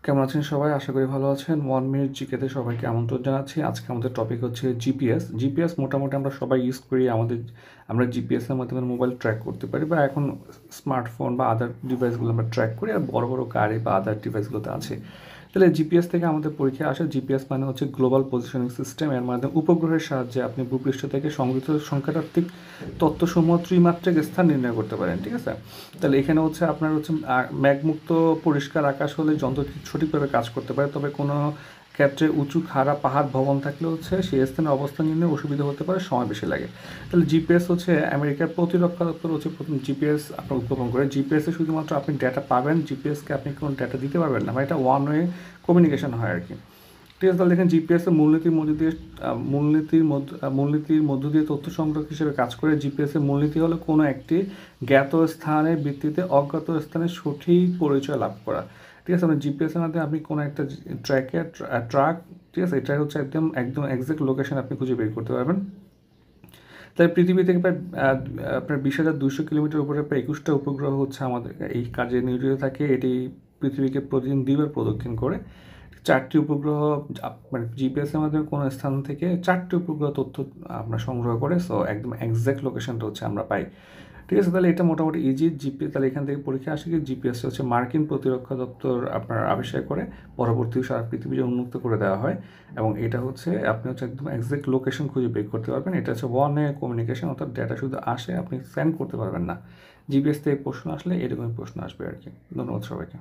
কেমন আছেন সবাই? আশা করি ভালো আছেন। 1 মিনিট জিকেতে সবাইকে আমন্ত্রণ জানাচ্ছি। আজকে আমাদের টপিক হচ্ছে জিপিএস। জিপিএস মোটামুটি আমরা সবাই ইউজ করি। আমরা জিপিএসের মাধ্যমে মোবাইল ট্র্যাক করতে পারি, বা এখন স্মার্টফোন বা আদার ডিভাইসগুলো আমরা ট্র্যাক করি, আর বড় বড় গাড়ি বা আদার ডিভাইসগুলোতে আছে। তাহলে জিপিএস থেকে আমাদের পরীক্ষায় আসে। জিপিএস মানে হচ্ছে গ্লোবাল পজিশনিং সিস্টেম। এর মাধ্যমে উপগ্রহের সাহায্যে আপনি ভূপৃষ্ঠ থেকে সংগৃহীত সংখ্যাতাত্ত্বিক তথ্যসমূহ ত্রিমাত্রিক স্থান নির্ণয় করতে পারেন। ঠিক আছে? তাহলে এখানে হচ্ছে আপনার হচ্ছে মেঘমুক্ত পরিষ্কার আকাশ হলে যন্ত্রটি সঠিকভাবে কাজ করতে পারে, তবে কোনো ক্ষেত্রে উঁচু খাড়া পাহাড় ভবন থাকলে হচ্ছে সেই স্থানে অবস্থান নির্ণয়ে অসুবিধা হতে পারে, সময় বেশি লাগে। তাহলে জিপিএস হচ্ছে আমেরিকার প্রতিরক্ষা দপ্তর হচ্ছে প্রথম জিপিএস আপনার উদ্ভাবন করে। জিপিএসে শুধুমাত্র আপনি ডেটা পাবেন, জিপিএসকে আপনি কোনো ডেটা দিতে পারবেন না, বা এটা ওয়ান ওয়ে কমিউনিকেশন হয় আর কি। ঠিক আছে? তাহলে দেখেন জিপিএসের মূলনীতির মধ্য দিয়ে তথ্য সংগ্রহ হিসেবে কাজ করে। জিপিএসের মূলনীতি হলো কোনো একটি জ্ঞাত স্থানের ভিত্তিতে অজ্ঞাত স্থানের সঠিক পরিচয় লাভ করা। ঠিক আছে? মানে জিপিএসের মাধ্যমে আপনি কোনো একটা ট্রাক, ঠিক আছে, এটা হচ্ছে একদম একদম এক্সাক্ট লোকেশন আপনি খুঁজে বের করতে পারবেন। তাই পৃথিবী থেকে প্রায় আপনার 20,200 কিলোমিটার উপরে প্রায় 21টা উপগ্রহ হচ্ছে আমাদের এই কাজে নিয়োজিত থাকে। এটি পৃথিবীকে প্রতিদিন 2বার প্রদক্ষিণ করে। 4টি উপগ্রহ মানে জিপিএসের মাধ্যমে কোনো স্থান থেকে 4টি উপগ্রহ তথ্য আমরা সংগ্রহ করে, সো একদম এক্সাক্ট লোকেশনটা হচ্ছে আমরা পাই। ঠিক আছে? তাহলে এটা মোটামুটি ইজি জিপিএস। তাহলে এখান থেকে পরীক্ষা আসে কি জিপিএস হচ্ছে মার্কিন প্রতিরক্ষা দপ্তর আপনার আবিষ্কার করে, পরবর্তী সারা পৃথিবীতে উন্মুক্ত করে দেওয়া হয়, এবং এটা হচ্ছে আপনি হচ্ছে একদম এক্সাক্ট লোকেশন খুঁজে বের করতে পারবেন। এটা হচ্ছে ওয়ান ওয়ে কমিউনিকেশন, অর্থাৎ ডেটা শুধু আসে, আপনি সেন্ড করতে পারবেন না। জিপিএস থেকে প্রশ্ন আসলে এরকমই প্রশ্ন আসবে আর কি। ধন্যবাদ সবাইকে।